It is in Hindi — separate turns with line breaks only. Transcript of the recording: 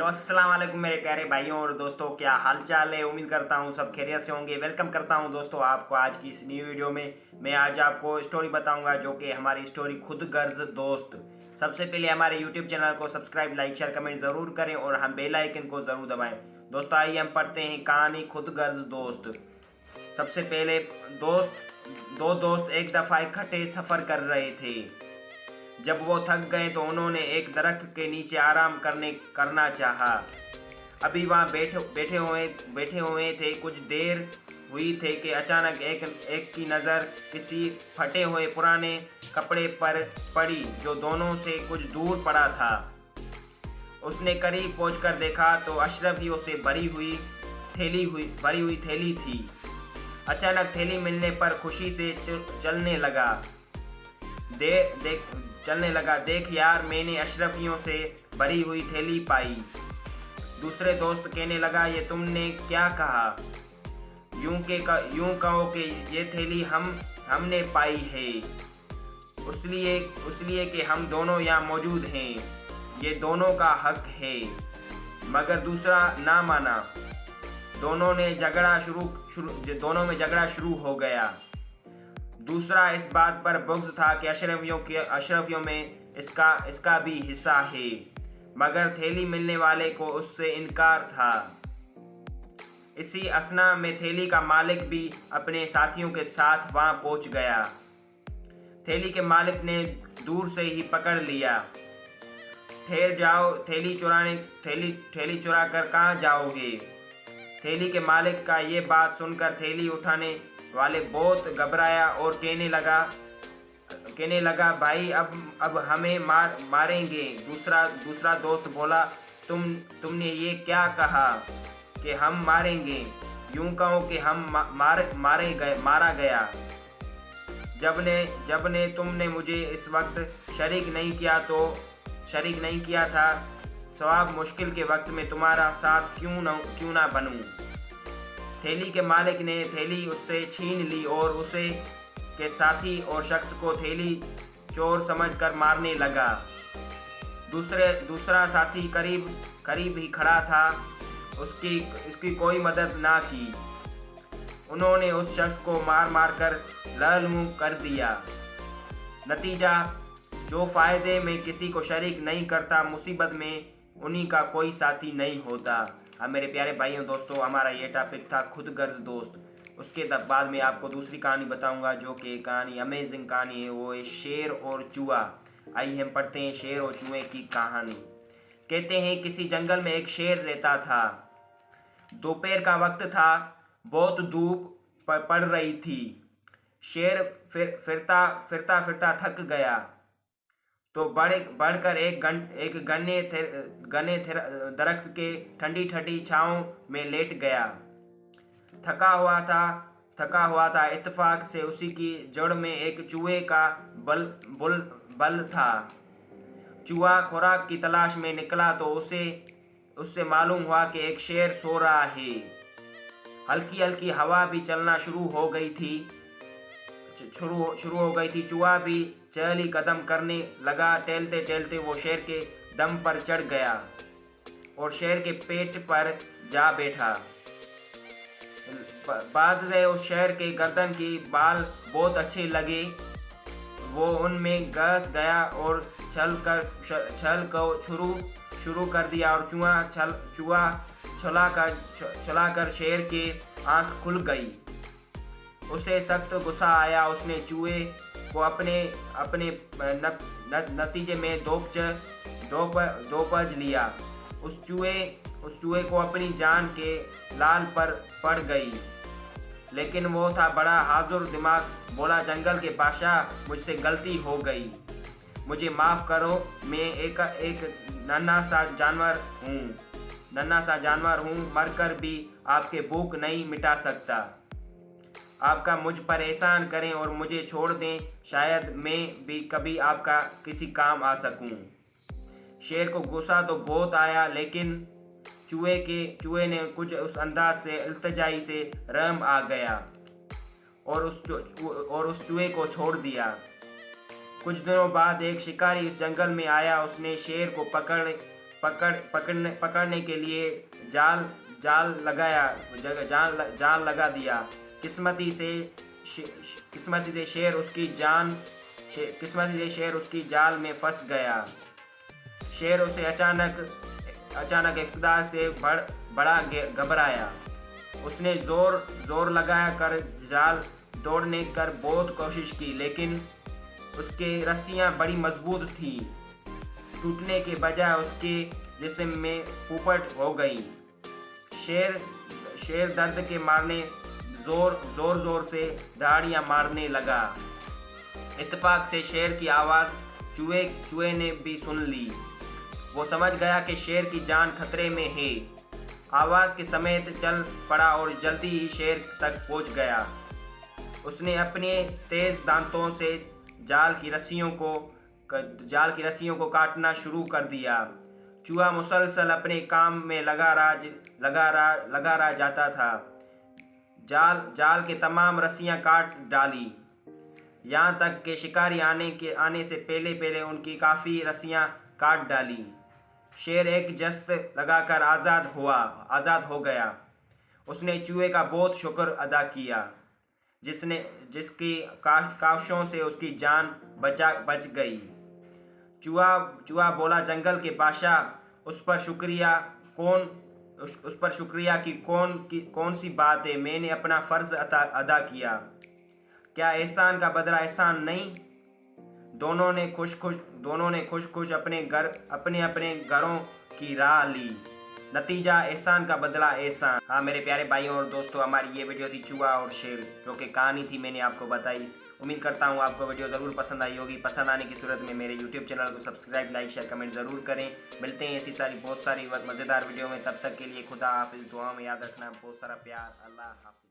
अस्सलाम वालेकुम मेरे प्यारे भाइयों और दोस्तों, क्या हाल चाल है। उम्मीद करता हूँ सब खैरियत से होंगे। वेलकम करता हूँ दोस्तों आपको आज की इस न्यू वीडियो में। मैं आज आपको स्टोरी बताऊंगा जो कि हमारी स्टोरी खुद गर्ज दोस्त। सबसे पहले हमारे यूट्यूब चैनल को सब्सक्राइब, लाइक, शेयर, कमेंट ज़रूर करें और हम बेल आइकन को ज़रूर दबाएं। दोस्तों आइए हम पढ़ते हैं कहानी खुद गर्ज दोस्त। सबसे पहले दो दोस्त एक दफ़ा इकट्ठे सफ़र कर रहे थे। जब वो थक गए तो उन्होंने एक दरख्त के नीचे आराम करना चाहा। अभी वहाँ बैठे हुए थे। कुछ देर हुई थे कि अचानक एक की नज़र किसी फटे हुए पुराने कपड़े पर पड़ी जो दोनों से कुछ दूर पड़ा था। उसने करीब पहुंचकर देखा तो अशरफियों से भरी हुई थैली थी। अचानक थैली मिलने पर खुशी से चलने लगा। देख यार, मैंने अशरफियों से भरी हुई थैली पाई। दूसरे दोस्त कहने लगा, ये तुमने क्या कहा? यूं कहो कि ये थैली हमने पाई है, उसलिए कि हम दोनों यहाँ मौजूद हैं। ये दोनों का हक है। मगर दूसरा ना माना। दोनों में झगड़ा शुरू हो गया। दूसरा इस बात पर बुग़्ज़ था कि अशरफियों में इसका भी हिस्सा है, मगर थैली मिलने वाले को उससे इनकार था। इसी असना में थैली का मालिक भी अपने साथियों के साथ वहां पहुंच गया। थैली के मालिक ने दूर से ही पकड़ लिया। ठहर जाओ, थैली चुरा कर कहाँ जाओगे? थैली के मालिक का ये बात सुनकर थैली उठाने वाले बहुत घबराया और कहने लगा भाई अब हमें मारेंगे। दूसरा दोस्त बोला, तुमने ये क्या कहा कि हम मारेंगे? यूं कहो कि हम मारा गया। जब ने तुमने मुझे इस वक्त शरीक नहीं किया था, सवाब मुश्किल के वक्त में तुम्हारा साथ क्यों ना बनूं। थैली के मालिक ने थैली उससे छीन ली और उसे के साथी और शख्स को थैली चोर समझकर मारने लगा। दूसरा साथी करीब ही खड़ा था। उसकी कोई मदद ना की। उन्होंने उस शख्स को मार कर लहूलुहान कर दिया। नतीजा, जो फ़ायदे में किसी को शरीक नहीं करता, मुसीबत में उन्हीं का कोई साथी नहीं होता। अब मेरे प्यारे भाइयों दोस्तों, हमारा ये टॉपिक था खुद गर्ज दोस्त। उसके बाद में आपको दूसरी कहानी बताऊंगा जो कि कहानी अमेजिंग कहानी है। वो है शेर और चूहा। आइए हम पढ़ते हैं शेर और चूहे की कहानी। कहते हैं किसी जंगल में एक शेर रहता था। दोपहर का वक्त था, बहुत धूप पड़ रही थी। शेर फिरता थक गया तो बढ़कर एक घने दरख्त के ठंडी छांव में लेट गया। थका हुआ था। इत्तेफाक से उसी की जड़ में एक चूहे का बल था। चूहा खुराक की तलाश में निकला तो उससे मालूम हुआ कि एक शेर सो रहा है। हल्की हल्की हवा भी चलना शुरू हो गई थी। चूहा भी चहली कदम करने लगा। टहलते वो शेर के दम पर चढ़ गया और शेर के पेट पर जा बैठा। बाद में उस शेर के गर्दन की बाल बहुत अच्छे लगे। वो उनमें घुस गया और छल को शुरू कर दिया और चूहा चलाकर शेर की आंख खुल गई। उसे सख्त गुस्सा आया। उसने चूहे को अपने नतीजे में दोपज लिया। उस चूहे को अपनी जान के लाल पर पड़ गई, लेकिन वो था बड़ा हाजुर दिमाग। बोला, जंगल के बादशाह, मुझसे गलती हो गई, मुझे माफ़ करो। मैं एक नन्हा सा जानवर हूँ, मरकर भी आपके भूख नहीं मिटा सकता। आपका मुझ पर एहसान करें और मुझे छोड़ दें, शायद मैं भी कभी आपका किसी काम आ सकूं। शेर को गुस्सा तो बहुत आया, लेकिन चूहे ने कुछ उस अंदाज से इल्तिजाई से रहम आ गया और उस चूहे को छोड़ दिया। कुछ दिनों बाद एक शिकारी इस जंगल में आया। उसने शेर को पकड़ने के लिए जाल लगा दिया। किस्मती से शेर उसकी जाल में फंस गया। शेर उसे अचानक इक़्तिदार से बड़ा घबराया। उसने जोर लगाया कर जाल तोड़ने कर बहुत कोशिश की, लेकिन उसकी रस्सियां बड़ी मजबूत थीं। टूटने के बजाय उसके जिस्म में पुपट हो गई। शेर दर्द के मारने जोर से दहाड़ियां मारने लगा। इत्तेफाक से शेर की आवाज़ चूहे ने भी सुन ली। वो समझ गया कि शेर की जान खतरे में है। आवाज़ के समेत चल पड़ा और जल्दी ही शेर तक पहुंच गया। उसने अपने तेज़ दांतों से जाल की रस्सियों को काटना शुरू कर दिया। चूहा मुसलसल अपने काम में लगा रहा जाता था। जाल के तमाम रस्सियां काट डाली, यहाँ तक कि शिकारी आने से पहले उनकी काफ़ी रस्सियां काट डाली। शेर एक जस्त लगाकर आज़ाद हो गया। उसने चूहे का बहुत शुक्र अदा किया, जिसकी काविशों से उसकी जान बच गई। चूहा बोला, जंगल के बादशाह, उस पर शुक्रिया की कौन सी बात है। मैंने अपना फ़र्ज़ अदा किया। क्या एहसान का बदला एहसान नहीं? दोनों ने खुश अपने घरों की राह ली। नतीजा एहसान का बदला एहसान। हाँ मेरे प्यारे भाइयों और दोस्तों, हमारी ये वीडियो थी चूहा और शेर, जो कि कहानी थी मैंने आपको बताई। उम्मीद करता हूँ आपको वीडियो ज़रूर पसंद आई होगी। पसंद आने की सूरत में मेरे YouTube चैनल को सब्सक्राइब, लाइक, शेयर, कमेंट ज़रूर करें। मिलते हैं ऐसी बहुत सारी मज़ेदार वीडियो में। तब तक के लिए खुदा हाफिज़। दुआ में याद रखना। बहुत सारा प्यार। अल्लाह हाफिज़।